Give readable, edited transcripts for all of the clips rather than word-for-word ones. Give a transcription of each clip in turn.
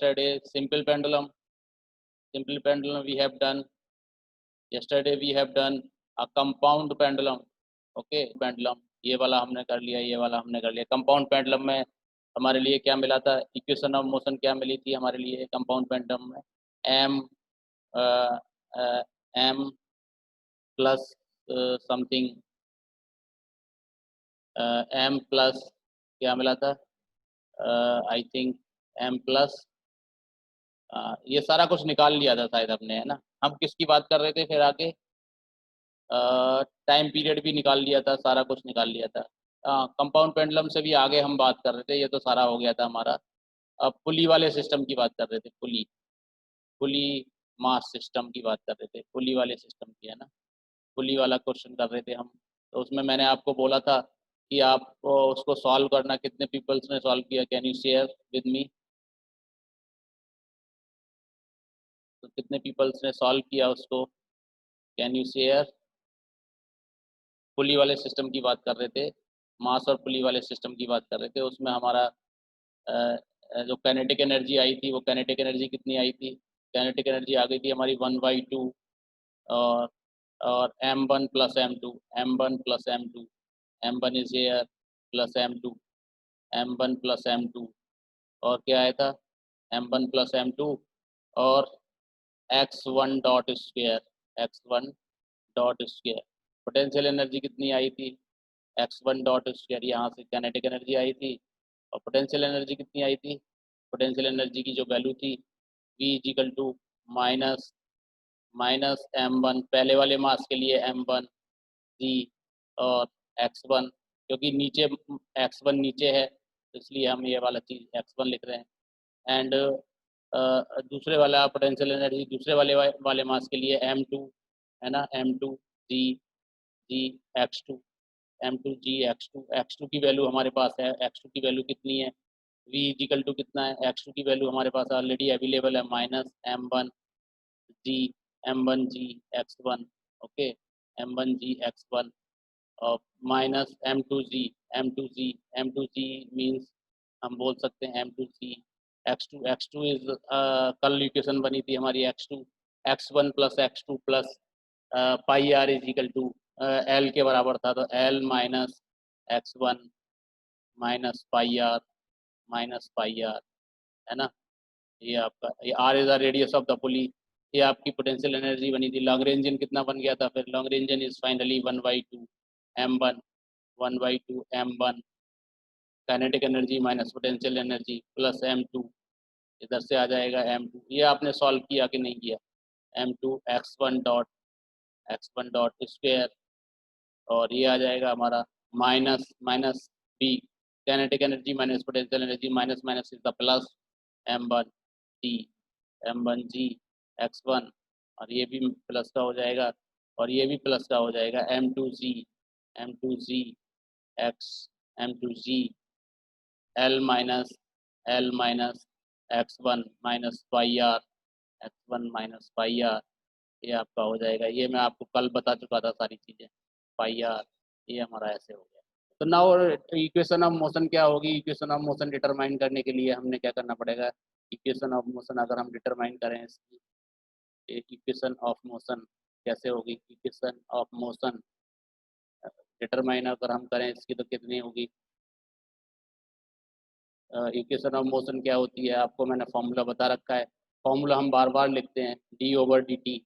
yesterday simple pendulum we have done. Yesterday we have done a compound pendulum. Okay pendulum ये वाला हमने कर लिया, ये वाला हमने कर लिया। कंपाउंड पेंडुलम में हमारे लिए क्या मिला था, इक्वेशन ऑफ मोशन क्या मिली थी हमारे लिए कंपाउंड पेंडुलम में, M plus something, M plus क्या मिला था, आई थिंक एम प्लस, ये सारा कुछ निकाल लिया था शायद हमने, है ना। हम किसकी बात कर रहे थे फिर आगे, टाइम पीरियड भी निकाल लिया था, सारा कुछ निकाल लिया था। कंपाउंड पेंडुलम से भी आगे हम बात कर रहे थे, ये तो सारा हो गया था हमारा। अब पुली वाले सिस्टम की बात कर रहे थे, पुली मास सिस्टम की बात कर रहे थे, पुली वाले सिस्टम की, है ना। पुली वाला क्वेश्चन कर रहे थे हम। तो उसमें मैंने आपको बोला था कि आप उसको सॉल्व करना, कितने पीपल्स ने सॉल्व किया, can you share with me. तो कितने पीपल्स ने सॉल्व किया उसको, कैन यू शेयर। पुली वाले सिस्टम की बात कर रहे थे, मास और पुली वाले सिस्टम की बात कर रहे थे। उसमें हमारा जो काइनेटिक एनर्जी आई थी, वो काइनेटिक एनर्जी कितनी आई थी, काइनेटिक एनर्जी आ गई थी हमारी 1/2 और m1 plus m2, m1 plus m2, m1 is air plus m2, m1 plus m2, और क्या आया था m1 प्लस m2 और x1 dot square, x1 dot square. Potential energy कितनी आई थी, x1 डॉट स्क्वेयर, यहाँ से काइनेटिक एनर्जी आई थी। और पोटेंशियल एनर्जी कितनी आई थी, पोटेंशियल एनर्जी की जो वैल्यू थी v is equal to minus m1, पहले वाले मास के लिए m1 g और x1, क्योंकि नीचे x1 नीचे है इसलिए हम ये वाला चीज़ x1 लिख रहे हैं। एंड दूसरे वाला पोटेंशियल एनर्जी दूसरे वाले मास के लिए m2, है ना, m2 g x2, m2 g x2 की वैल्यू हमारे पास है। x2 की वैल्यू कितनी है, v इजिकल टू कितना है, x2 की वैल्यू हमारे पास ऑलरेडी अवेलेबल है, minus m1 g x1, okay, m1 g x1 और माइनस m2g मीन्स हम बोल सकते हैं m2g x2 इज कल इक्वेशन बनी थी हमारी x1 plus x2 plus pi R equal to L के बराबर था, तो L minus x1 minus pi R, है ना। ये आपका ये R is the radius of the pulley. ये आपकी पोटेंशियल एनर्जी बनी थी। लॉन्ग्रेंजियन कितना बन गया था फिर, Lagrangian is finally 1/2 m1, 1/2 m1 kinetic energy minus potential energy plus m2, इधर से आ जाएगा m2। ये आपने सॉल्व किया कि नहीं किया, m2 x1 डॉट स्क्वायर, और ये आ जाएगा हमारा minus b, kinetic energy minus potential energy, minus minus is the plus m1 g x1, और ये भी प्लस का हो जाएगा और ये भी प्लस का हो जाएगा, m2g l minus x1 minus pi R, ये आपका हो जाएगा। ये मैं आपको कल बता चुका था सारी चीज़ें, पाई आर, ये हमारा ऐसे हो गया। तो नाउ इक्वेशन ऑफ मोशन क्या होगी, इक्वेशन ऑफ मोशन डिटरमाइन करने के लिए हमने क्या करना पड़ेगा, इक्वेशन ऑफ मोशन अगर हम डिटरमाइन करें इसकी, इक्वेशन ऑफ मोशन कैसे होगी, इक्वेशन ऑफ मोशन डिटरमाइन अगर हम करें इसकी तो कितनी होगी, इक्वेशन ऑफ मोशन क्या होती है आपको मैंने फॉर्मूला बता रखा है। फॉर्मूला हम बार बार लिखते हैं, d/dt,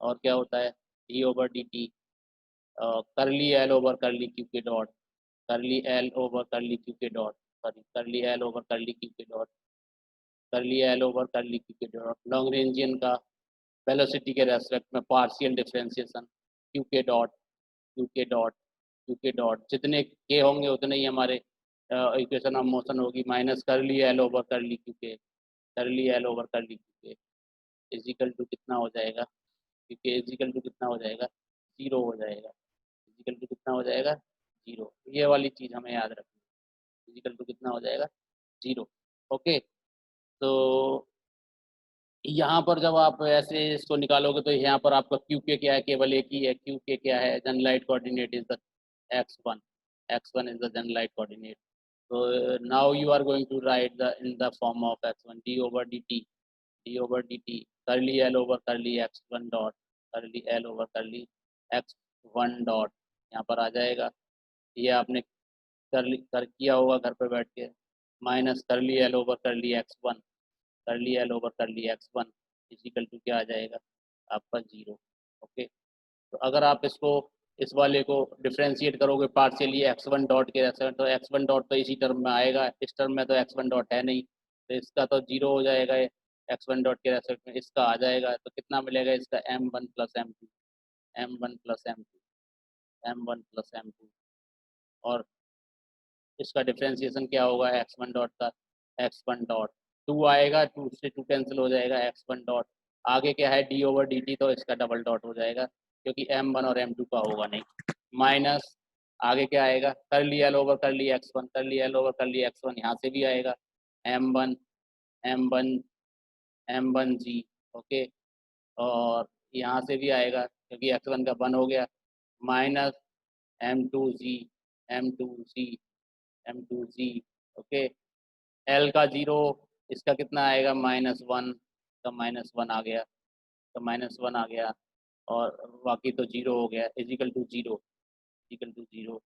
और क्या होता है d/dt करली एल ओवर करली Q k dot, curly L over करली क्यू के डॉट, सॉरी करली एल ओवर करली Q k dot, curly L over करली क्यू के डॉट, लॉन्ग्रेंजियन का वेलोसिटी के रेस्पेक्ट में partial differentiation Q k dot, जितने के होंगे उतने ही हमारे इक्वेशन ऑफ मोशन होगी, माइनस करली एल ओवर करली क्यू के, करली एल ओवर करली क्यू के इजिकल टू कितना हो जाएगा, क्योंकि इजिकल टू कितना हो जाएगा, 0 हो जाएगा, इजिकल टू कितना हो जाएगा 0। ये वाली चीज़ हमें याद रखनी है, इजिकल टू कितना हो जाएगा 0, ओके। तो यहाँ पर जब आप ऐसे इसको निकालोगे तो यहाँ पर आपका क्यू के क्या है, केवल एक ही है, क्यू के क्या है, generalized coordinate is the x1 is the generalized coordinate. So now you are going to write in the form of x1 d over dt, curly L over curly x1 dot, curly L over curly x1 dot यहाँ पर आ जाएगा। ये आपने कर किया होगा घर पे बैठ के, माइनस करली L ओवर करली x1, करली L ओवर करली x1 इजिकल टू क्या आ जाएगा आपका 0। ओके, तो अगर आप इसको इस वाले को डिफ्रेंशिएट करोगे पार्शियली x1 डॉट के रेस्पेक्ट, तो x1 डॉट तो इसी टर्म में आएगा, इस टर्म में तो x1 डॉट है नहीं, तो इसका तो 0 हो जाएगा, x1 डॉट के रेस्पेक्ट में इसका आ जाएगा, तो कितना मिलेगा इसका m1 plus m2, m1 plus m2, m1 plus m2। और इसका डिफ्रेंशिएशन क्या होगा x1 डॉट का, x1 डॉट 2 आएगा, 2 से 2 कैंसिल हो जाएगा, x1 डॉट आगे क्या है d ओवर dt, तो इसका डबल डॉट हो जाएगा क्योंकि m1 और m2 का होगा नहीं, माइनस आगे क्या आएगा कर लिया L ओवर कर लिया x1, कर लिया L ओवर कर लिया x1 यहाँ से भी आएगा m1 m1 m1 g। Okay, और यहाँ से भी आएगा क्योंकि x1 का 1 हो गया, minus m2g, m2g, m2g। Okay, L का 0, इसका कितना आएगा -1, का -1 आ गया, तो -1 आ गया, और बाकी तो 0 हो गया, is equal to 0, is equal to 0।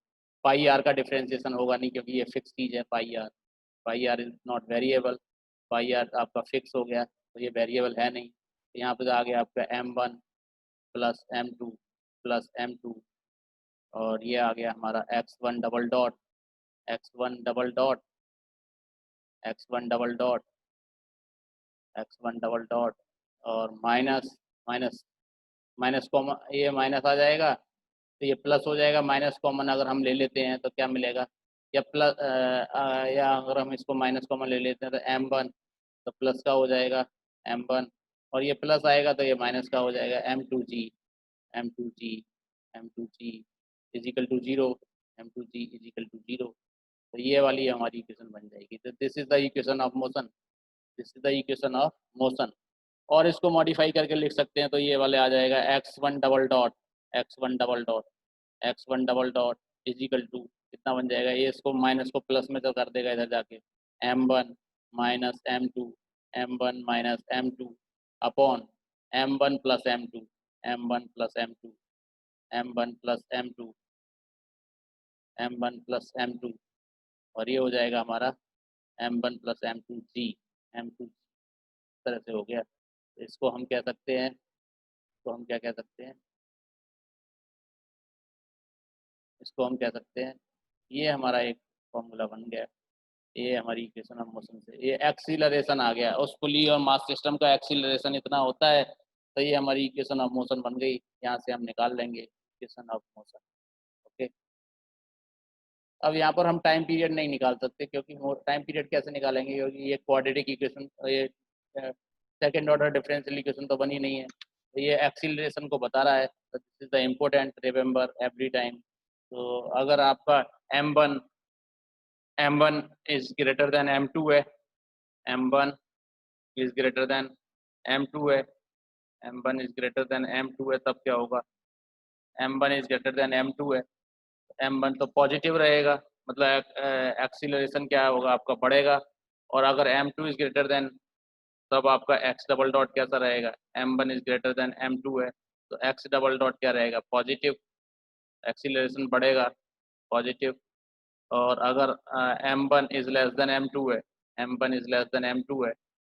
Pi r का डिफ्रेंशिएशन होगा नहीं क्योंकि ये फिक्स चीज़ है, pi r is not variable, pi r आपका फिक्स हो गया, तो ये वेरिएबल है नहीं, तो यहाँ पर आ गया आपका m1 plus m2 plus m2, और ये आ गया हमारा x1 double dot, x1 double dot, x1 double dot, x1 double dot, और माइनस माइनस माइनस कॉमन, ये माइनस आ जाएगा तो ये प्लस हो जाएगा, माइनस कॉमन अगर हम ले लेते हैं तो क्या मिलेगा, या प्लस या अगर हम इसको माइनस कॉमन ले लेते हैं तो m1 तो प्लस का हो जाएगा m1, और ये प्लस आएगा तो ये माइनस का हो जाएगा m2g, m2g, m2g is equal to 0, m2g is equal to 0। तो ये वाली हमारी इक्वेशन बन जाएगी। तो this is the equation of motion, this is the equation of motion. और इसको मॉडिफाई करके लिख सकते हैं, तो ये वाले आ जाएगा x1 double dot, x1 double dot, x1 double dot equal to कितना बन जाएगा, ये इसको माइनस को प्लस में तो कर देगा इधर जाके, m1 minus m2, m1 minus m2 upon m1 plus m2, m1 plus m2, m1 plus m2, m1 plus m2, और ये हो जाएगा हमारा m1 प्लस m2g, m2 तरह से हो गया। इसको हम कह सकते हैं, तो हम क्या कह सकते हैं, इसको हम कह सकते हैं, ये हमारा एक फॉर्मूला बन गया, ये हमारी इक्वेशन ऑफ मोशन से ये एक्सीलरेशन आ गया, उस पुली और मास सिस्टम का एक्सीलरेशन इतना होता है, तो ये हमारी इक्वेशन ऑफ मोशन बन गई, यहाँ से हम निकाल लेंगे इक्वेशन ऑफ मोशन। ओके, अब यहाँ पर हम टाइम पीरियड नहीं निकाल सकते, क्योंकि टाइम पीरियड कैसे निकालेंगे, क्योंकि ये क्वाड्रेटिक इक्वेशन, ये सेकेंड ऑर्डर डिफरेंशियल इक्वेशन तो बनी नहीं है, तो ये एक्सीलरेशन को बता रहा है, तो this is the important, remember every time. तो अगर आपका m1 is greater than m2 है, m1 is greater than m2 है, m1 is greater than m2 है, तब क्या होगा, m1 is greater than m2 है, m1 तो पॉजिटिव रहेगा, मतलब एक्सीलरेशन क्या होगा आपका बढ़ेगा, और अगर m2 इज ग्रेटर देन, तब आपका x डबल डॉट कैसा रहेगा, m1 is greater than m2 है, तो x डबल डॉट क्या रहेगा, पॉजिटिव, एक्सीलरेशन बढ़ेगा पॉजिटिव। और अगर m1 is less than m2 है, m1 is less than m2 है,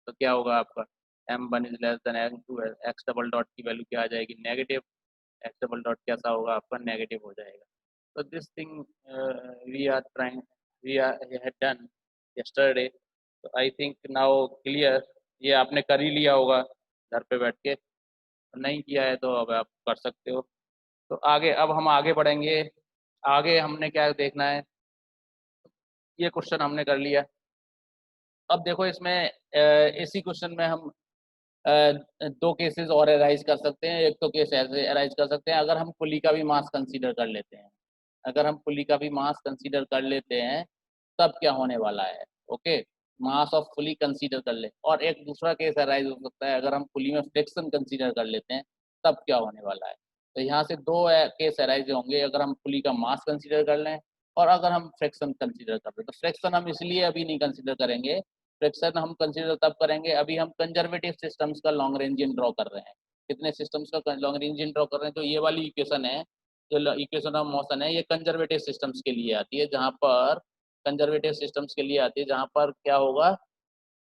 तो क्या होगा आपका, m1 is less than m2 है, x डबल डॉट की वैल्यू क्या आ जाएगी, नेगेटिव, x डबल डॉट कैसा होगा आपका, नेगेटिव हो जाएगा। तो this thing we are trying, we are had done yesterday, तो आई थिंक नाउ क्लियर, ये आपने कर ही लिया होगा घर पे बैठ के, नहीं किया है तो अब आप कर सकते हो। तो आगे, अब हम आगे बढ़ेंगे, आगे हमने क्या देखना है, ये क्वेश्चन हमने कर लिया। अब देखो इसमें इसी क्वेश्चन में हम दो केसेस और अराइज कर सकते हैं। एक तो केस ऐसे अराइज कर सकते हैं, अगर हम पुली का भी मास कंसीडर कर लेते हैं, अगर हम पुली का भी मास कंसीडर कर लेते हैं तब क्या होने वाला है। Okay, mass of pulley consider कर ले, और एक दूसरा केस अराइज हो सकता है, अगर हम पुली में फ्रिक्शन कंसीडर कर लेते हैं तब क्या होने वाला है। तो यहाँ से दो केस अराइज होंगे, अगर हम पुली का मास कंसीडर कर लें और अगर हम फ्रैक्शन कंसीडर कर रहे हैं तो फ्रैक्शन हम इसलिए अभी नहीं कंसीडर करेंगे, फ्रैक्शन हम कंसीडर तब करेंगे अभी हम कंजर्वेटिव सिस्टम्स का लॉन्ग रेंजियन ड्रॉ कर रहे हैं। कितने सिस्टम्स का लॉन्ग रेंजियन ड्रॉ कर रहे हैं, तो ये वाली इक्वेशन है, जो इक्वेशन ऑफ मोशन है, ये कंजर्वेटिव सिस्टम्स के लिए आती है, जहाँ पर कंजर्वेटिव सिस्टम्स के लिए आती है, जहाँ पर क्या होगा,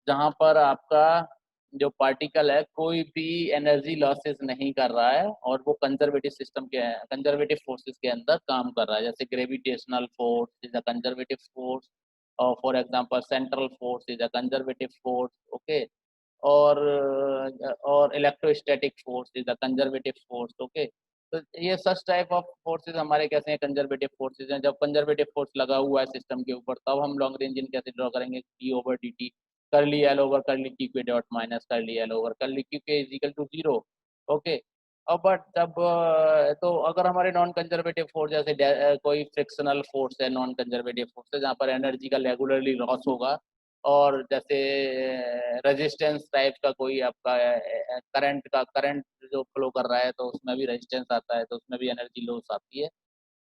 जहाँ पर आपका जो पार्टिकल है कोई भी एनर्जी लॉसेस नहीं कर रहा है और वो कंजर्वेटिव सिस्टम के कंजर्वेटिव फोर्सेस के अंदर काम कर रहा है, जैसे gravitational force is a conservative force, और for example central force is a conservative force, okay, और electrostatic force is a conservative force, okay. तो ये सच टाइप ऑफ फोर्सेज हमारे कैसे हैं, कंजर्वेटिव फोर्सेज हैं। जब कंजर्वेटिव फोर्स लगा हुआ है सिस्टम के ऊपर तब हम लॉन्ग रेंज कैसे ड्रॉ करेंगे, d/dt, curly L over curly q k dot minus curly L over curly q k is equal to 0, okay. और बट जब तो अगर हमारे नॉन कंजर्वेटिव फोर्स जैसे कोई फ्रिक्शनल फोर्स है, नॉन कंजर्वेटिव फोर्स है, जहाँ पर एनर्जी का रेगुलरली लॉस होगा, और जैसे रेजिस्टेंस टाइप का कोई आपका करंट जो फ्लो कर रहा है तो उसमें भी रेजिस्टेंस आता है, तो उसमें भी एनर्जी लॉस आती है।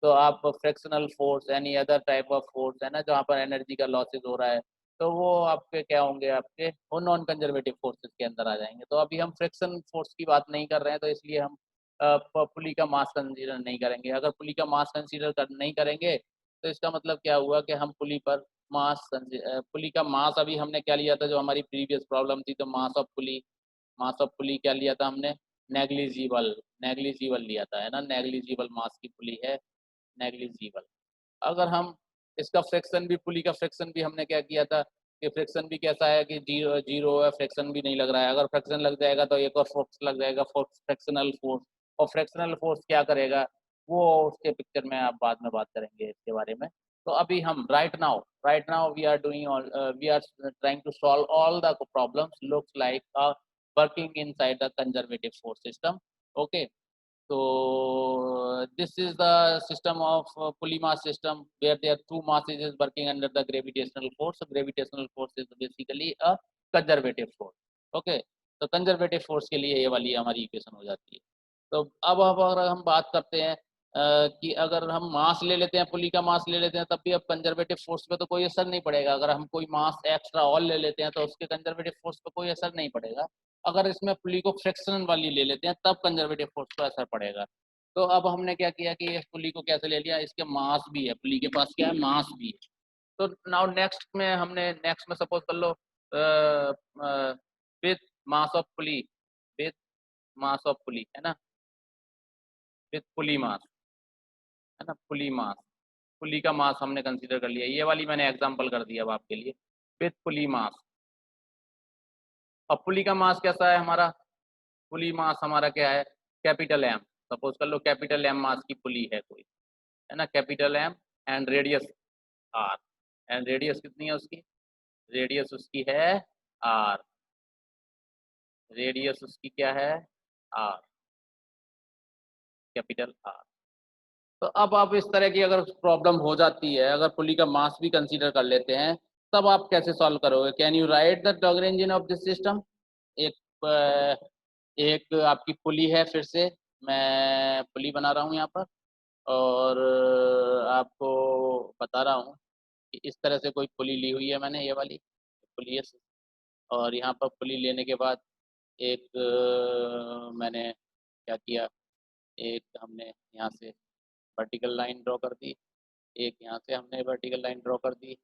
तो आप frictional force any other type of force है ना, जहाँ पर एनर्जी का लॉसेज हो रहा है, तो वो आपके क्या होंगे, आपके वो नॉन कंजर्वेटिव फोर्सेस के अंदर आ जाएंगे। तो अभी हम फ्रिक्शन फोर्स की बात नहीं कर रहे हैं, तो इसलिए हम पुली का मास कंसीडर नहीं करेंगे। अगर पुली का मास कंसीडर नहीं करेंगे तो इसका मतलब क्या हुआ कि हम पुली पर पुली का मास, अभी हमने क्या लिया था, जो हमारी प्रीवियस प्रॉब्लम थी, तो मास ऑफ पुली क्या लिया था हमने, नेग्लिजिबल, नेग्लिजिबल लिया था, है ना, नेग्लिजिबल मास की पुली है, नेग्लिजिबल। अगर हम इसका फ्रैक्शन भी, पुली का फ्रैक्शन भी हमने क्या किया था कि फ्रैक्शन भी कैसा है कि जीरो जीरो है, फ्रैक्शन भी नहीं लग रहा है। अगर फ्रैक्शन लग जाएगा तो एक और फोर्स लग जाएगा, फ्रैक्शनल फोर्स, और फ्रैक्शनल फोर्स क्या करेगा वो उसके पिक्चर में आप बाद में बात करेंगे इसके बारे में। तो अभी हम right now we are doing we are trying to solve all the problems looks like working inside the conservative force system, okay. So this is the system of pulley mass system where there are two masses is working under the gravitational force. So gravitational force is basically a conservative force, okay. तो conservative force के लिए ये वाली हमारी equation हो जाती है। तो अब अगर हम बात करते हैं कि अगर हम मास ले लेते हैं, पुली का मास ले लेते हैं, तब भी अब कंजर्वेटिव फोर्स पे तो कोई असर नहीं पड़ेगा। अगर हम कोई मास एक्स्ट्रा और ले लेते हैं तो उसके कंजर्वेटिव फोर्स पे कोई असर नहीं पड़ेगा। अगर इसमें पुली को फ्रिक्शन वाली ले लेते हैं तब कंजर्वेटिव फोर्स पर असर पड़ेगा। तो अब हमने क्या किया कि इस पुली को कैसे ले लिया, इसके मास भी है, पुली के पास क्या है, मास भी है। तो नाउ नेक्स्ट में सपोज कर लो with mass of pulley, with mass of pulley, है ना, विथ पुली मास, है ना, पुली मास, पुली का मास हमने कंसीडर कर लिया। ये वाली मैंने एग्जांपल कर दिया अब आपके लिए, विथ पुली मास। अब पुली का मास कैसा है हमारा, पुली मास हमारा क्या है, कैपिटल एम। सपोज कर लो कैपिटल एम मास की पुली है कोई, है ना, capital M, and radius R, and radius कितनी है उसकी, रेडियस उसकी है आर, रेडियस उसकी क्या है, आर, कैपिटल आर। तो अब आप इस तरह की अगर प्रॉब्लम हो जाती है, अगर पुली का मास भी कंसीडर कर लेते हैं, तब आप कैसे सॉल्व करोगे, can you right the Lagrangian of this system. एक आपकी पुली है, फिर से मैं पुली बना रहा हूँ यहाँ पर, और आपको बता रहा हूँ कि इस तरह से कोई पुली ली हुई है मैंने, ये वाली पुली है, और यहाँ पर पुली लेने के बाद एक मैंने क्या किया, एक हमने यहाँ से वर्टिकल लाइन ड्रॉ कर दी, एक यहाँ से हमने वर्टिकल लाइन ड्रॉ कर दी,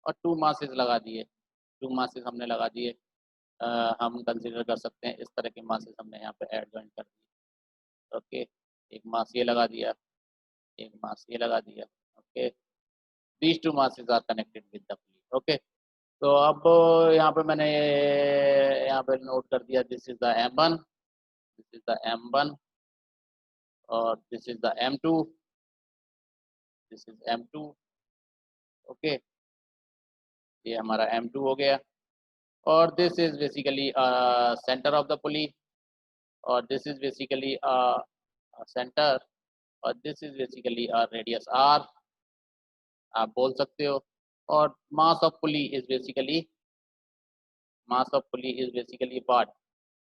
और टू मासेस लगा दिए, टू मासेस हमने लगा दिए। हम कंसीडर कर सकते हैं इस तरह के मासेस हमने यहाँ पे ऐड ज्वाइन कर दिए, ओके। एक मास ये लगा दिया, एक मास ये लगा दिया, okay. These two masses are connected with the pulley, okay. तो अब यहाँ पे मैंने यहाँ पे नोट कर दिया, this is the M1, this is the M1, और this is the M2, this is M2, okay. ये हमारा M2 हो गया, और this is basically centre of the pulley, और दिस इज बेसिकली सेंटर, और this is basically radius R, आप बोल सकते हो। और मास of pulley is basically, mass of pulley is basically what,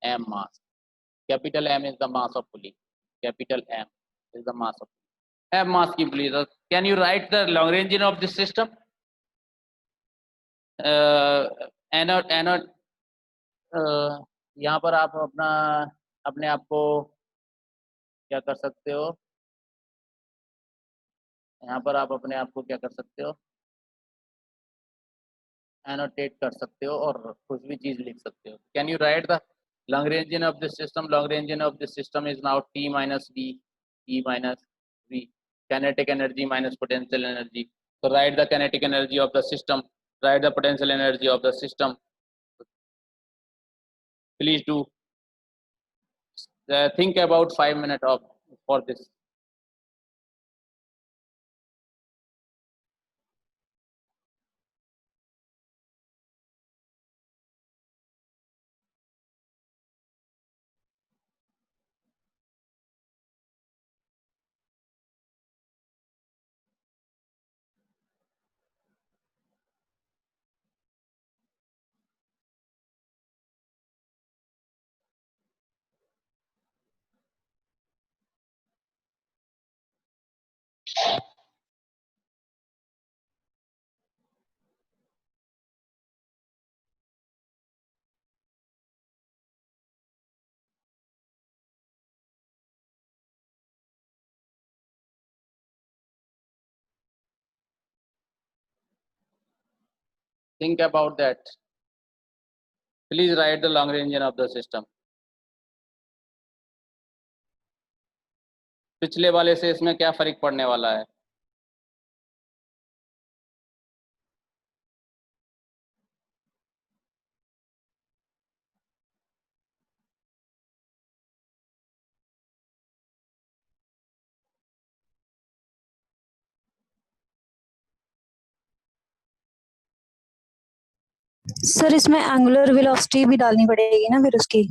M mass, capital M is the mass of pulley, capital M is the mass of pulley, have mass की please. Can you write the Lagrangian of this system? Anode यहाँ पर आप अपने आप को क्या कर सकते हो, यहाँ पर आप अपने आप को क्या कर सकते हो, एनोटेट कर सकते हो और कुछ भी चीज लिख सकते हो. Can you right the Lagrangian of this system? Lagrangian of this system is now T minus V, E minus V, kinetic energy minus potential energy. So write the kinetic energy of the system, write the potential energy of the system. Please do think about 5 minutes of for this. Think about that. Please write the Lagrangian of the system. पिछले वाले से इसमें क्या फर्क पड़ने वाला है? Sir इसमें एंगुलर वेलोसिटी भी डालनी पड़ेगी ना फिर उसकी.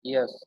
यस.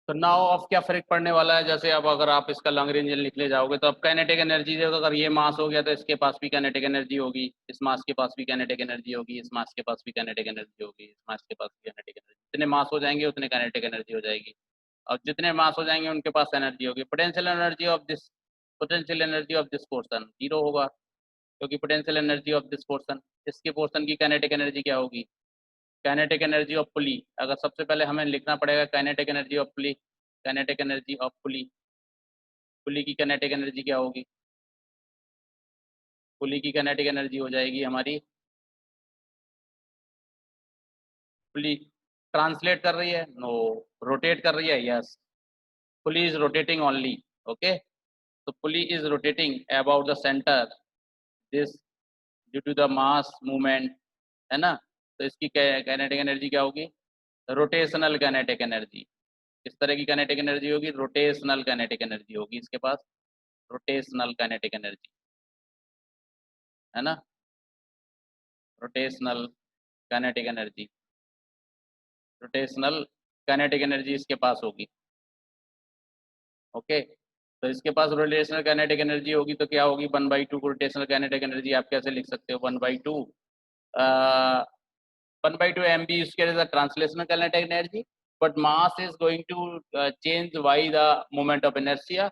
तो नाउ अब क्या फर्क पड़ने वाला है? जैसे अब अगर आप इसका Lagrangian लिखने जाओगे तो अब काइनेटिक एनर्जी, अगर ये मास हो गया तो इसके पास भी काइनेटिक एनर्जी होगी, इस मास के पास भी काइनेटिक एनर्जी होगी, इस मास के पास भी काइनेटिक एनर्जी होगी, इस मास के पास भी काइनेटिक एनर्जी. जितने मास हो जाएंगे उतने काइनेटिक एनर्जी हो जाएगी, और जितने मास हो जाएंगे उनके पास एनर्जी होगी. Potential energy of this portion zero होगा, क्योंकि potential energy of this portion, इसके पोर्शन की काइनेटिक एनर्जी क्या होगी? Kinetic energy of pulley. अगर सबसे पहले हमें लिखना पड़ेगा kinetic energy of pulley. Kinetic energy of pulley, pulley की काइनेटिक एनर्जी क्या होगी? पुली की काइनेटिक एनर्जी हो जाएगी हमारी, पुली ट्रांसलेट कर रही है? नो. रोटेट कर रही है? Yes. Pulley is rotating only. Okay. तो pulley is rotating about the centre, this due to the mass movement, है ना. तो इसकी काइनेटिक एनर्जी क्या होगी? Rotational kinetic energy. किस तरह की काइनेटिक एनर्जी होगी? रोटेशनल काइनेटिक एनर्जी होगी इसके पास, रोटेशनल काइनेटिक एनर्जी, है ना. Rotational kinetic energy, rotational kinetic energy इसके पास होगी. ओके. तो इसके पास रोटेशनल काइनेटिक एनर्जी होगी तो क्या होगी? 1/2 रोटेशनल काइनेटिक एनर्जी आप कैसे लिख सकते हो? 1/2 1/2 mb square is the translational kinetic energy, but mass is going to change by the moment of inertia.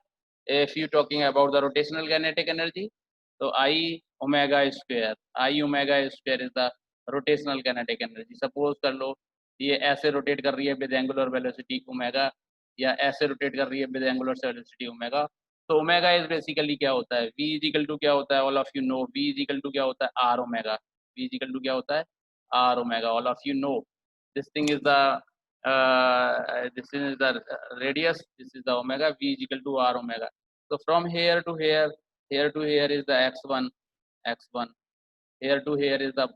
If you talking about the rotational kinetic energy, so I omega square is the rotational kinetic energy. Suppose कर लो ये ऐसे rotate कर रही है with angular velocity omega, या ऐसे rotate कर रही है विद एंगुलर वेलोसिटी ओमेगा. तो ओमेगा इज बेसिकली क्या होता है? v इज इक्वल टू क्या होता है? All of you know v is equal to क्या होता है? r omega. v is equal to क्या होता है? r omega. All of you know this thing is the radius, this is the omega. V is equal to r omega. So from here to here, here to here is the x1, here to here is the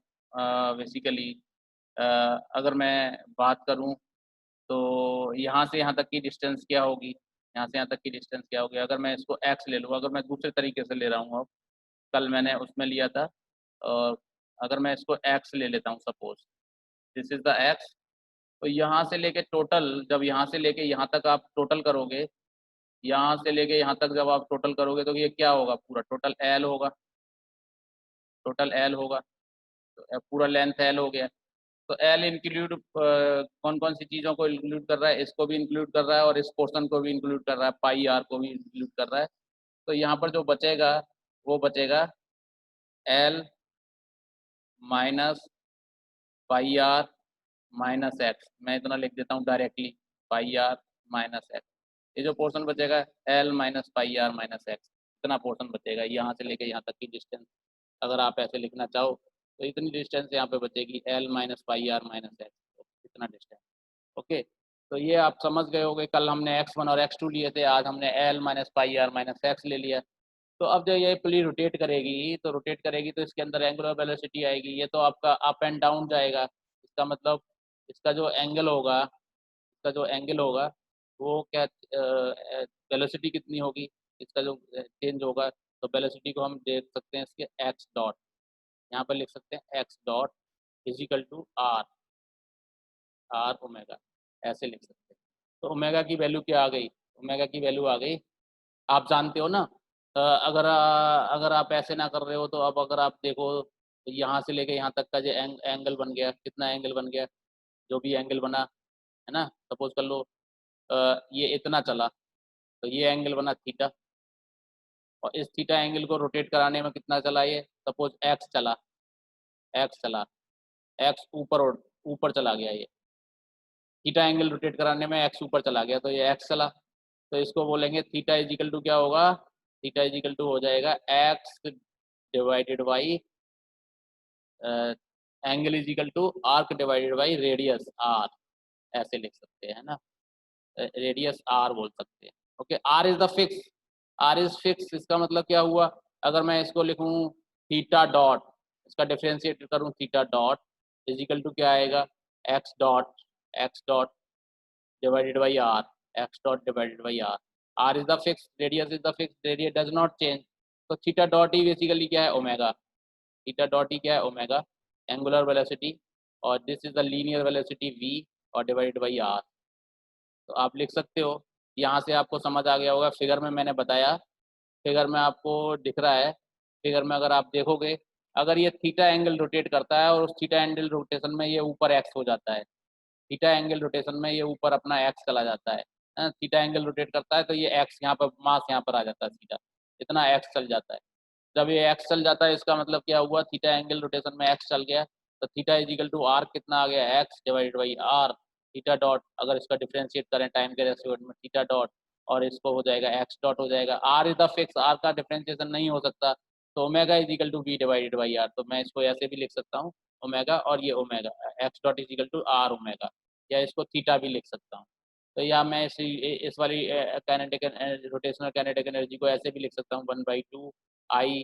basically अगर मैं बात करूँ तो यहाँ से यहाँ तक की डिस्टेंस क्या होगी, यहाँ से यहाँ तक की डिस्टेंस क्या होगी? अगर मैं इसको x ले लूँ, अगर मैं दूसरे तरीके से ले रहा हूँ अब, कल मैंने उसमें लिया था अगर मैं इसको x ले लेता हूँ suppose, this is the x, तो यहाँ से लेके टोटल जब यहाँ से लेके यहाँ तक आप टोटल करोगे, यहाँ से लेके यहाँ तक जब आप टोटल करोगे तो ये क्या होगा पूरा टोटल L होगा, टोटल L होगा, तो पूरा लेंथ L हो गया। तो L इंक्लूड कौन-कौन सी चीज़ों को इंक्लूड कर रहा है? इसको भी इंक्लूड कर रहा है और इस पोर्शन को भी इंक्लूड कर रहा है, पाई r को भी इंक्लूड कर रहा है। तो यहाँ पर जो बचेगा, वो बचेगा L माइनस पाई r माइनस x। मैं इतना लिख देता हूँ डायरेक्टली, पाई r माइनस x। ये जो पोर्शन बचेगा L माइनस पाई r माइनस x, इतना पोर्शन बचेगा यहाँ से लेके यहाँ तक की डिस्टेंस। अगर आप ऐसे लिखना चाहो तो इतनी डिस्टेंस यहाँ पे बचेगी L माइनस पाई r माइनस x, इतना डिस्टेंस। ओके, तो ये आप समझ गए होंगे, कल हमने x1 और x2 लिए थे, आज हमने L माइनस पाई r माइनस x ले लिया। तो अब जब ये पुली रोटेट करेगी तो इसके अंदर एंगुलर वेलोसिटी आएगी। ये तो आपका अप एंड डाउन जाएगा, इसका मतलब इसका जो एंगल होगा, वो क्या वेलोसिटी कितनी होगी, इसका जो चेंज होगा, तो वेलोसिटी को हम देख सकते हैं इसके x डॉट, यहाँ पर लिख सकते हैं x dot is equal to R omega, ऐसे लिख सकते हैं। तो ओमेगा की वैल्यू क्या आ गई? ओमेगा की वैल्यू आ गई, आप जानते हो ना, अगर आप ऐसे ना कर रहे हो तो अब अगर आप देखो तो यहाँ से लेके यहाँ तक का जो एंगल बन गया, कितना एंगल बन गया, जो भी एंगल बना है ना, सपोज कर लो ये इतना चला तो ये एंगल बना थीटा, और इस थीटा एंगल को रोटेट कराने में कितना चला, ये सपोज एक्स ऊपर चला गया, ये थीटा एंगल रोटेट कराने में एक्स ऊपर चला गया तो ये एक्स चला, तो इसको बोलेंगे थीटा इज इक्वल टू क्या होगा, थीटा इज इक्वल टू हो जाएगा X divided by angle is equal to arc divided by radius R, ऐसे लिख सकते हैं ना, रेडियस आर बोल सकते हैं। Okay, R is the fix, R is fix, इसका मतलब क्या हुआ, अगर मैं इसको लिखूं थीटा डॉट, इसका डिफरेंशिएट करूं theta dot is equal to क्या आएगा, X dot divided by R, X dot divided by R, R is the fix, radius is the fix, radius does not change, तो थीटा डॉट ही basically क्या है, omega, theta dot ही क्या है, ओमेगा, एंगुलर वेलोसिटी, और this is the linear velocity v और डिवाइडेड बाई आर। तो आप लिख सकते हो, यहाँ से आपको समझ आ गया होगा, फिगर में मैंने बताया, फिगर में आपको दिख रहा है, फिगर में अगर आप देखोगे, अगर ये थीटा एंगल रोटेट करता है और उस थीटा एंगल रोटेशन में ये ऊपर एक्स हो जाता है, थीटा एंगल रोटेशन में ये ऊपर अपना एक्स चला जाता है, थीटा एंगल रोटेट करता है तो ये एक्स यहाँ पर, मास यहाँ पर आ जाता है सीधा, इतना एक्स चल जाता है। जब ये एक्स चल जाता है इसका मतलब क्या हुआ, थीटा एंगल रोटेशन में एक्स चल गया, तो theta is equal to R कितना आ गया, X divided by R, theta dot, अगर इसका डिफरेंशिएट करें टाइम के रेशियो में, थीटा डॉट और इसको हो जाएगा एक्स डॉट हो जाएगा, R is the fix, R का डिफरेंशिएशन नहीं हो सकता, तो omega is equal to V divided by R, तो मैं इसको ऐसे भी लिख सकता हूँ ओमेगा, और ये omega X dot is equal to R omega, या इसको थीटा भी लिख सकता हूँ। तो या मैं इस वाली काइनेटिक रोटेशनल काइनेटिक एनर्जी को ऐसे भी लिख सकता हूँ 1/2 आई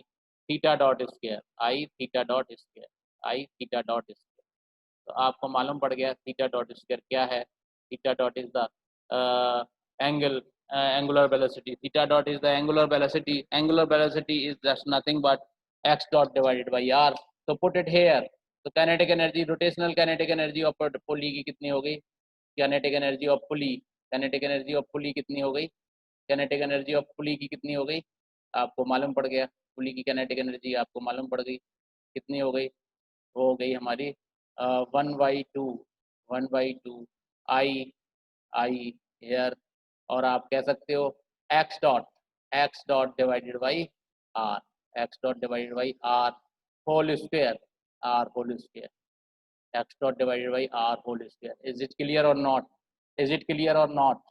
थीटा डॉट स्क्वायर, आई थीटा डॉट स्क्वायर, आई थीटा डॉट स्क्वायर। तो आपको मालूम पड़ गया थीटा डॉट स्क्वायर क्या है, theta dot is the angle angular velocity, theta dot is the angular velocity is just nothing but x dot divided by r, so put it here, तो kinetic energy, rotational kinetic energy of pulley की कितनी हो गई, kinetic energy of pulley, kinetic energy of pulley कितनी हो गई, kinetic energy of pulley की कितनी हो गई, आपको मालूम पड़ गया, पुली की kinetic energy आपको मालूम पड़ गई, कितनी हो गई, वो हो गई हमारी 1/2 आई हेयर, और आप कह सकते हो X dot divided by R, X dot divided by R whole square, R whole square, X dot divided by R whole square. Is it clear or not, is it clear or not,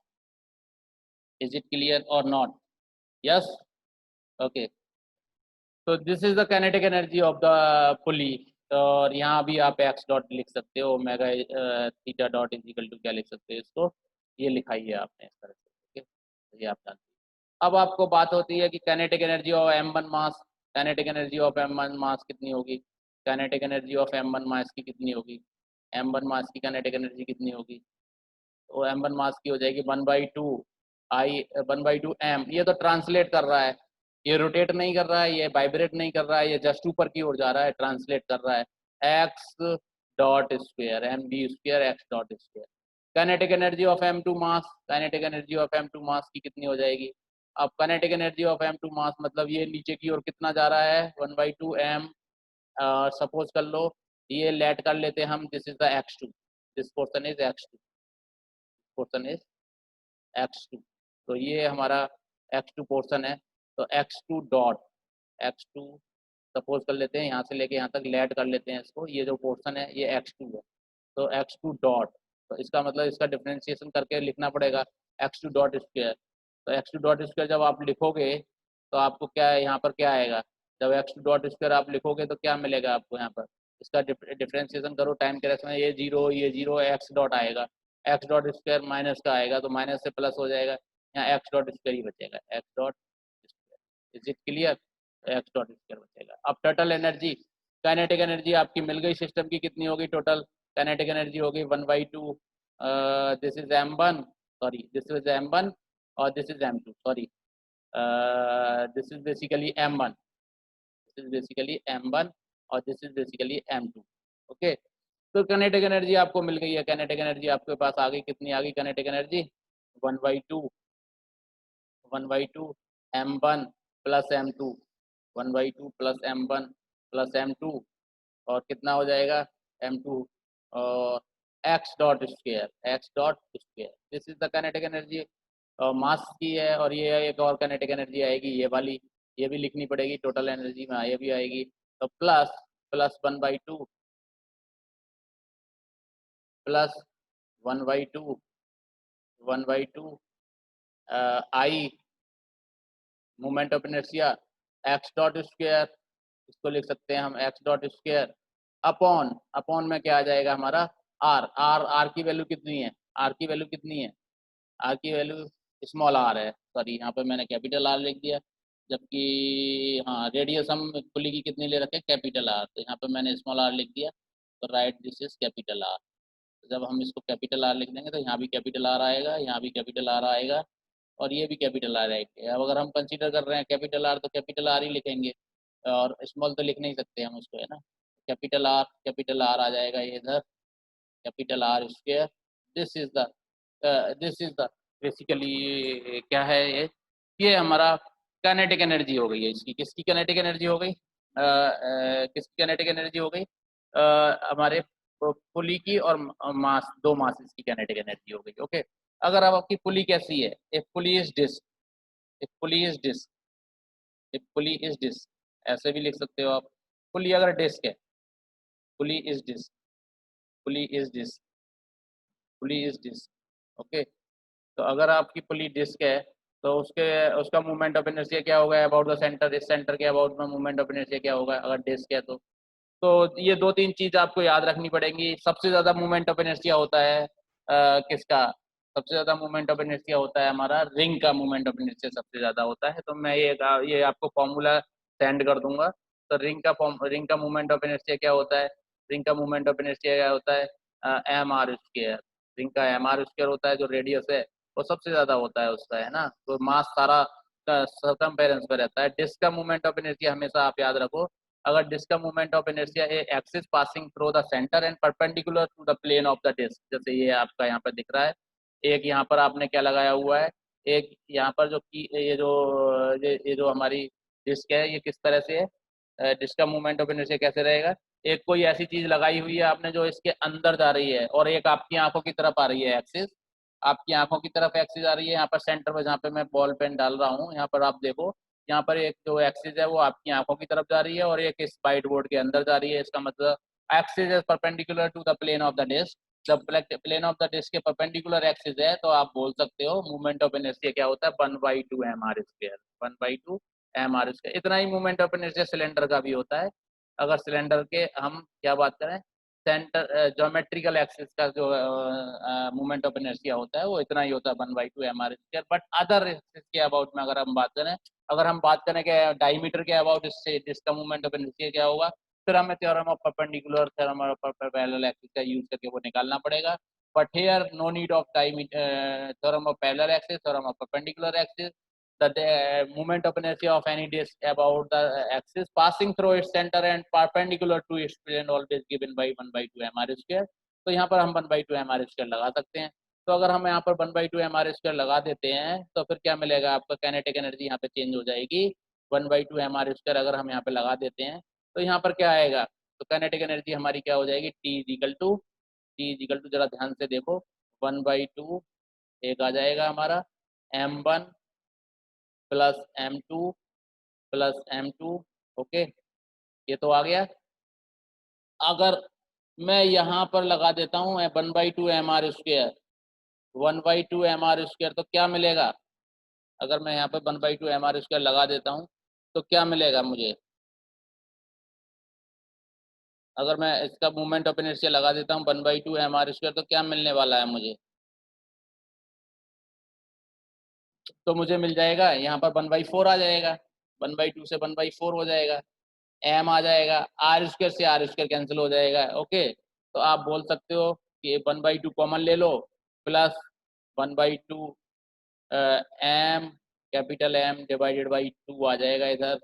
is it clear or not, yes, okay. तो this is the kinetic energy of the pulley, और यहाँ भी आप X dot लिख सकते हो, omega theta dot is equal to क्या लिख सकते हो, इसको ये लिखाई है आपने इस तरह से, ओके, तो ये आप जानते हैं। अब आपको बात होती है कि kinetic energy of m1 mass, kinetic energy of m1 मास कितनी होगी, काइनेटिक एनर्जी ऑफ m1 मास की कितनी होगी, m1 मास की काइनेटिक एनर्जी कितनी होगी? तो m1 मास की हो जाएगी 1/2 ये तो ट्रांसलेट कर रहा है, ये रोटेट नहीं कर रहा है, ये वाइब्रेट नहीं कर रहा है, ये जस्ट ऊपर की ओर जा रहा है, ट्रांसलेट कर रहा है। x dot square mv square x dot square. Kinetic energy of m2 mass, kinetic energy of m2 मास की कितनी हो जाएगी? अब काइनेटिक एनर्जी ऑफ m2 मास मतलब ये नीचे की ओर कितना जा रहा है? 1/2 m। सपोज कर लो ये लेट कर लेते हैं हम, this is the x2, this portion is x2, portion is x2। तो ये हमारा x2 पोर्शन है। तो x2 डॉट x2 सपोज कर लेते हैं, यहाँ से लेके यहाँ तक लेट कर लेते हैं इसको, ये जो पोर्शन है ये x2 है। तो x2 डॉट, तो इसका मतलब इसका डिफ्रेंशिएशन करके लिखना पड़ेगा x2 डॉट स्क्वायर। तो x2 डॉट स्क्वायर जब आप लिखोगे तो आपको क्या है, यहाँ पर क्या आएगा? जब x2 डॉट स्क्वायर आप लिखोगे तो क्या मिलेगा आपको यहाँ पर? इसका डिफ्रेंशिएशन करो टाइम के रेस्पेक्ट में, ये जीरो x डॉट आएगा, x डॉट स्क्वायर माइनस का आएगा तो माइनस से प्लस हो जाएगा, यहाँ x डॉट स्क्वायर ही बचेगा, x dot square. Is it clear? x dot square बचेगा। अब टोटल एनर्जी, काइनेटिक एनर्जी आपकी मिल गई सिस्टम की, कितनी होगी टोटल? काइनेटिक एनर्जी होगी 1/2, this is m1, sorry this is m1 और this is m2, sorry this is basically m1, this is basically m1 और this is basically m2। Okay, तो kinetic energy आपको मिल गई है। काइनेटिक एनर्जी आपके पास आ गई, कितनी आ गई kinetic energy? 1/2 m1 plus m2, 1/2 plus m1 plus m2 और कितना हो जाएगा? m2 और x dot square, x dot square. This is the kinetic energy मास की है। और ये एक और काइनेटिक एनर्जी आएगी ये वाली, ये भी लिखनी पड़ेगी, टोटल एनर्जी में ये भी आएगी। तो plus plus 1/2 plus 1/2 I moment of inertia x dot square, इसको लिख सकते हैं हम x dot square upon, upon में क्या आ जाएगा हमारा? r की वैल्यू कितनी है? r की वैल्यू कितनी है? r की वैल्यू स्मॉल r है, सॉरी यहाँ पे मैंने कैपिटल R लिख दिया, जबकि हाँ रेडियस हम पुली की कितनी ले रखे हैं? कैपिटल R, तो यहाँ पे मैंने स्मॉल r लिख दिया। तो right this is capital R। जब हम इसको कैपिटल R लिख देंगे तो यहाँ भी कैपिटल R आएगा, यहाँ भी कैपिटल R आएगा और ये भी कैपिटल R आएगा। अब अगर हम कंसीडर कर रहे हैं कैपिटल R तो कैपिटल R ही लिखेंगे और स्मॉल तो लिख नहीं सकते हम उसको, है ना। कैपिटल R आ जाएगा ये इधर, capital R square. This is the basically क्या है ये हमारा काइनेटिक एनर्जी हो गई है इसकी। किसकी काइनेटिक एनर्जी हो गई? किसकी काइनेटिक एनर्जी हो गई? हमारे पुली की और मास, दो मासेस की काइनेटिक एनर्जी हो गई। ओके, अगर अब आपकी पुली कैसी है? एक पुली इज डिस्क, एक पुली इज डिस्क, एक पुली इज डिस्क, ऐसे भी लिख सकते हो आप। पुली अगर डिस्क है, pulley is disc, pulley is disc, pulley is disc. Okay, तो अगर आपकी पुली डिस्क है तो उसके उसका मूवमेंट ऑफ इनर्शिया क्या होगा? अबाउट द सेंटर, इस सेंटर के अबाउट में मूवमेंट ऑफ इनर्शिया क्या होगा अगर डिस्क है तो ये दो तीन चीज आपको याद रखनी पड़ेंगी। सबसे ज्यादा मूवमेंट ऑफ इनर्शिया होता है किसका? सबसे ज्यादा मूवमेंट ऑफ इनर्शिया होता है हमारा रिंग का, मूवमेंट ऑफ इनर्शिया सबसे ज्यादा होता है। तो मैं ये आपको फॉर्मूला सेंड कर दूंगा। तो रिंग का मूवमेंट ऑफ इनर्शिया क्या होता है? रिंग का मूवमेंट ऑफ इनर्शिया क्या होता है? mr²। रिंग का mr² होता है, जो रेडियस है वो सबसे ज्यादा होता है उसका, है ना। तो मास सारा सर्कमफेरेंस पे रहता है। डिस्क का मूवमेंट ऑफ इनर्शिया हमेशा आप याद रखो, अगर डिस्क का movement of inertia a axis passing through the centre and perpendicular to the plane of the disc, जैसे ये आपका यहाँ पर दिख रहा है, एक यहाँ पर आपने क्या लगाया हुआ है, एक यहाँ पर जो की ये जो हमारी डिस्क है ये किस तरह से है, डिस्क का मूवमेंट ऑफ इनर्शिया कैसे रहेगा? एक कोई ऐसी चीज लगाई हुई है आपने जो इसके अंदर जा रही है और एक आपकी आंखों की तरफ आ रही है एक्सिस, आपकी आंखों की तरफ एक्सिस आ रही है। यहाँ पर सेंटर पर जहाँ पे मैं बॉल पेन डाल रहा हूँ, यहाँ पर आप देखो, यहाँ पर एक जो एक्सिस है वो आपकी आंखों की तरफ जा रही है और एक इस वाइट बोर्ड के अंदर जा रही है। इसका मतलब axis is perpendicular to the plane of the disc, जब प्लेन ऑफ द डिस्क के परपेंडिकुलर एक्सिस है तो आप बोल सकते हो मूवमेंट ऑफ इनर्शिया क्या होता है? 1/2 mr², 1/2 mr²। इतना ही मूवमेंट ऑफ इनर्शिया सिलेंडर का भी होता है। अगर सिलेंडर के हम क्या बात करें, सेंटर ज्योमेट्रिकल एक्सिस का जो मूवमेंट ऑफ इनर्शिया होता है वो इतना ही होता है 1/2 mr²। बट अदर एक्सिस के अबाउट में अगर हम बात करें, अगर हम बात करें कि डायमीटर के अबाउट, इससे जिसका मूवमेंट ऑफ इनर्शिया क्या होगा? फिर हमें theorem of perpendicular, theorem of parallel axis का यूज करके वो निकालना पड़ेगा। But here no need of time, theorem of parallel axis, theorem of perpendicular axis, the moment of inertia of any disk about the axis passing through its center and perpendicular to its plane always given by 1/2 mr square। तो यहाँ पर हम 1/2 mr square लगा सकते हैं। तो अगर हम यहाँ पर 1/2 mr square लगा देते हैं तो फिर क्या मिलेगा आपका, काइनेटिक एनर्जी यहाँ पे चेंज हो जाएगी। 1/2 mr square अगर हम यहाँ पे लगा देते हैं तो यहाँ पर क्या आएगा, तो काइनेटिक एनर्जी हमारी क्या हो जाएगी, T जरा ध्यान से देखो, 1/2 एक आ जाएगा हमारा m1 plus m2 plus m2। Okay, ये तो आ गया। अगर मैं यहाँ पर लगा देता हूँ 1/2 mr स्क्वायर, 1/2 mr स्क्वायर, तो क्या मिलेगा, अगर मैं यहाँ पर 1/2 mr स्क्वायर लगा देता हूँ तो क्या मिलेगा मुझे, अगर मैं इसका मोमेंट ऑफ इनर्शिया लगा देता हूँ 1/2 mr स्क्वायर, तो क्या मिलने वाला है मुझे, तो मुझे मिल जाएगा यहाँ पर 1/4 आ जाएगा, 1/2 से 1/4 हो जाएगा, m आ जाएगा, आर स्क्वायर से आर स्क्वायर कैंसिल हो जाएगा। ओके, तो आप बोल सकते हो कि 1/2 कॉमन ले लो, plus 1/2 m, capital M divided by 2 आ जाएगा इधर,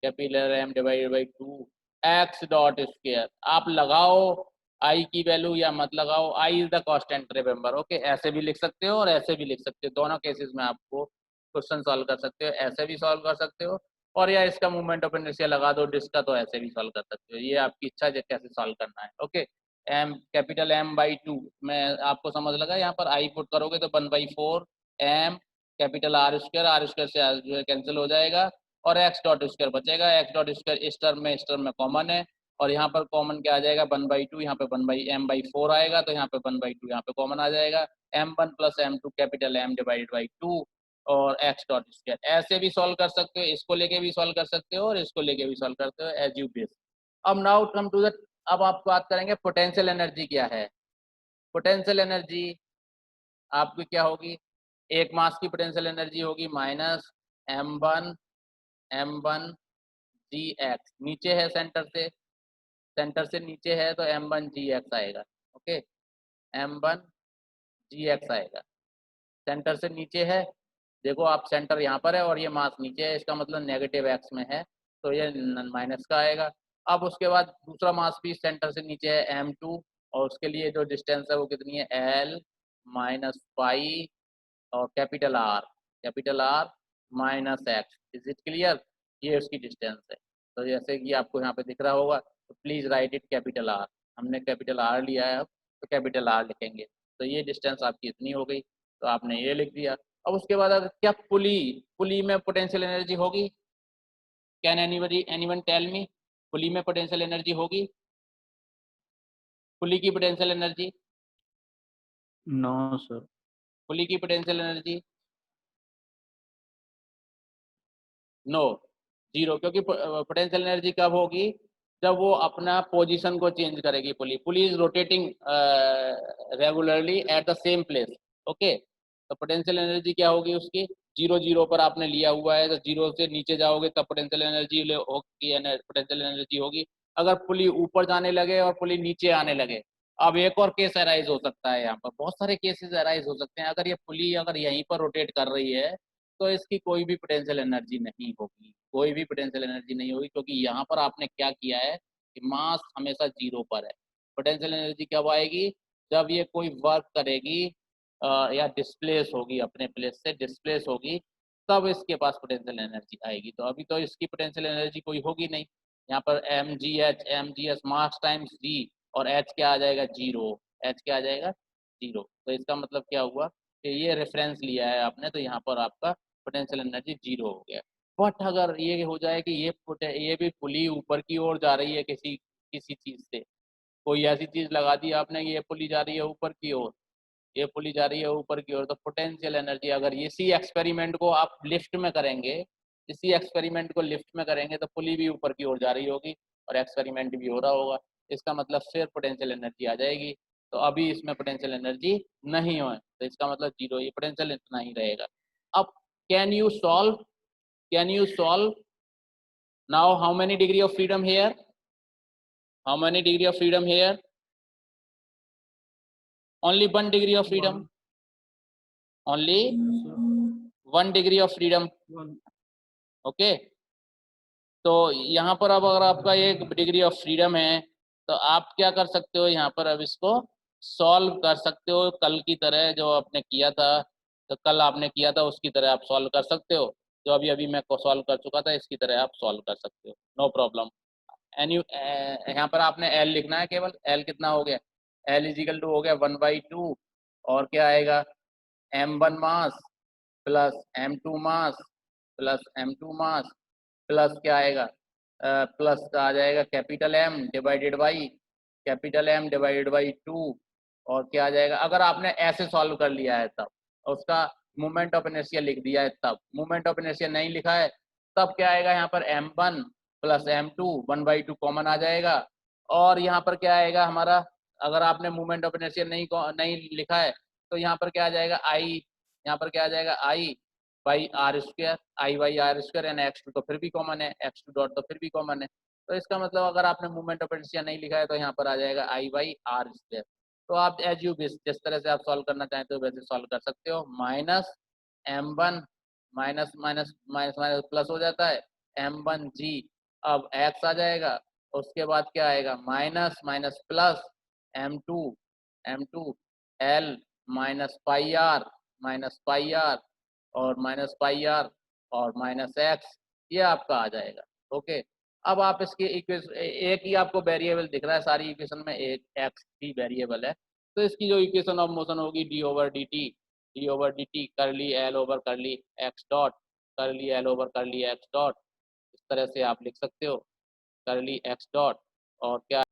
capital M divided by 2 x dot square. आप लगाओ i की वैल्यू या मत लगाओ, i is the constant, remember. Okay, ऐसे भी लिख सकते हो और ऐसे भी लिख सकते हो, दोनों केसेस में आपको क्वेश्चन सॉल्व कर सकते हो, ऐसे भी सॉल्व कर सकते हो और या इसका मूवमेंट ऑफ इनर्शिया लगा दो डिस्क का, तो ऐसे भी सॉल्व कर सकते हो, ये आपकी इच्छा है कैसे सॉल्व करना है। ओके, m कैपिटल M/2 में आपको समझ लगा, यहाँ पर i पुट करोगे तो 1/4 m कैपिटल आर स्क्वायर से जो है कैंसिल हो जाएगा और x डॉट स्क्वायर बचेगा, x डॉट स्क्वायर इस टर्म में कॉमन है और यहाँ पर कॉमन क्या आ जाएगा, 1/2, यहाँ पे 1/m/4 आएगा, तो यहाँ पे 1/2 यहाँ पे कॉमन आ जाएगा, m1 plus m2 capital M divided by 2 और x डॉट स्क्वायर। ऐसे भी सॉल्व कर सकते हो, इसको लेके भी सॉल्व कर सकते हो और इसको लेके भी सॉल्व करते हो, एज यू विश। अब नाउ कम टू द, अब आप बात करेंगे पोटेंशियल एनर्जी क्या है। पोटेंशियल एनर्जी आपकी क्या होगी, एक मास की पोटेंशियल एनर्जी होगी माइनस m1 जी एक्स, नीचे है सेंटर से नीचे है तो m1 जी एक्स आएगा। ओके, m1 जी एक्स आएगा, सेंटर से नीचे है, देखो आप सेंटर यहाँ पर है और ये मास नीचे है, इसका मतलब नेगेटिव एक्स में है तो ये माइनस का आएगा। अब उसके बाद दूसरा मास भी सेंटर से नीचे है m2 और उसके लिए जो डिस्टेंस है वो कितनी है, l माइनस पाई और capital R minus x. Is it clear, ये उसकी डिस्टेंस है। तो जैसे कि आपको यहाँ पे दिख रहा होगा, तो please right it capital R, हमने कैपिटल आर लिया है अब, तो कैपिटल आर लिखेंगे। तो ये डिस्टेंस आपकी इतनी हो गई, तो आपने ये लिख दिया। अब उसके बाद अगर क्या पुली में पोटेंशियल एनर्जी होगी, कैन एनीवन टेल मी, पुली में पोटेंशियल एनर्जी होगी, पुली की पोटेंशियल एनर्जी, नो सर, पुली की पोटेंशियल एनर्जी नो, जीरो, क्योंकि पोटेंशियल एनर्जी कब होगी, जब वो अपना पोजीशन को चेंज करेगी। पुली is rotating regularly at the same place. Okay, तो पोटेंशियल एनर्जी क्या होगी उसकी, 0 पर आपने लिया हुआ है तो 0 से नीचे जाओगे तब पोटेंशियल एनर्जी होगी, पोटेंशियल एनर्जी होगी। अगर पुली ऊपर जाने लगे और पुली नीचे आने लगे, अब एक और केस अराइज हो सकता है, यहाँ पर बहुत सारे केसेस अराइज हो सकते हैं। अगर ये पुली अगर यहीं पर रोटेट कर रही है तो इसकी कोई भी पोटेंशियल एनर्जी नहीं होगी, कोई भी पोटेंशियल एनर्जी नहीं होगी, क्योंकि यहाँ पर आपने क्या किया है कि मास हमेशा 0 पर है। पोटेंशियल एनर्जी कब आएगी, जब ये कोई वर्क करेगी या डिस्प्लेस होगी, अपने प्लेस से डिस्प्लेस होगी, तब इसके पास पोटेंशियल एनर्जी आएगी। तो अभी तो इसकी पोटेंशियल एनर्जी कोई होगी नहीं। यहाँ पर M G S mass times G और एच क्या आ जाएगा, 0, एच क्या आ जाएगा, 0। तो इसका मतलब क्या हुआ कि ये रेफरेंस लिया है आपने, तो यहाँ पर आपका पोटेंशियल एनर्जी 0 हो गया। बट अगर ये हो जाए कि ये भी पुली ऊपर की ओर जा रही है किसी किसी चीज़ से, कोई ऐसी चीज़ लगा दी आपने कि ये पुली जा रही है ऊपर की ओर, ये पुली जा रही है ऊपर की ओर, तो पोटेंशियल एनर्जी अगर इसी एक्सपेरिमेंट को आप लिफ्ट में करेंगे, इसी एक्सपेरिमेंट को लिफ्ट में करेंगे तो पुली भी ऊपर की ओर जा रही होगी और एक्सपेरिमेंट भी हो रहा होगा, इसका मतलब फिर पोटेंशियल एनर्जी आ जाएगी। तो अभी इसमें पोटेंशियल एनर्जी नहीं हो, तो इसका मतलब 0, ये पोटेंशियल इतना ही रहेगा। अब can you solve now, how many degree of freedom here, How many degree of freedom here? Only 1 degree of freedom. Only 1 degree of freedom. Okay तो यहाँ पर अब अगर आपका एक डिग्री ऑफ फ्रीडम है तो आप क्या कर सकते हो, यहाँ पर अब इसको सॉल्व कर सकते हो कल की तरह जो आपने किया था। तो कल आपने किया था उसकी तरह आप सॉल्व कर सकते हो, जो अभी अभी मैं सॉल्व कर चुका था इसकी तरह आप सॉल्व कर सकते हो, नो प्रॉब्लम। एनी यहाँ पर आपने एल लिखना है, केवल एल कितना हो गया, एल इजिकल टू हो गया 1/2 और क्या आएगा m1 mass plus m2 mass plus m2 mass plus क्या आएगा प्लस का आ जाएगा कैपिटल M डिवाइडेड बाई 2 और क्या आ जाएगा, अगर आपने ऐसे सॉल्व कर लिया है तब उसका मोमेंट ऑफ इनर्शिया लिख दिया है, तब मोमेंट ऑफ इनर्शिया नहीं लिखा है तब क्या आएगा यहाँ पर m1 प्लस m2 1/2 कॉमन आ जाएगा और यहाँ पर क्या आएगा हमारा, अगर आपने मोमेंट ऑफ इनर्शिया नहीं लिखा है तो यहाँ पर क्या आ जाएगा आई, यहाँ पर क्या आ जाएगा I by R square, I by R square and x2 तो फिर भी कॉमन है, x2 डॉट तो फिर भी कॉमन है। तो इसका मतलब अगर आपने मोमेंट ऑफ इनर्शिया नहीं लिखा है तो यहाँ पर आ जाएगा आई बाई आर स्क्वायर। तो आप एज यू विश जिस तरह से आप सॉल्व करना चाहते हो वैसे सॉल्व कर सकते हो। Minus m1 minus minus minus minus plus हो जाता है m1g, अब x आ जाएगा उसके बाद क्या आएगा minus minus plus m2 l minus pi R और माइनस पाई आर और माइनस एक्स, ये आपका आ जाएगा। ओके अब आप इसके इक्वेशन, एक ही आपको वेरिएबल दिख रहा है सारी इक्वेशन में, एक एक्स ही वेरिएबल है, तो इसकी जो इक्वेशन ऑफ मोशन होगी d over d t curly L over curly x dot, curly L over curly x dot, इस तरह से आप लिख सकते हो करली एक्स डॉट और क्या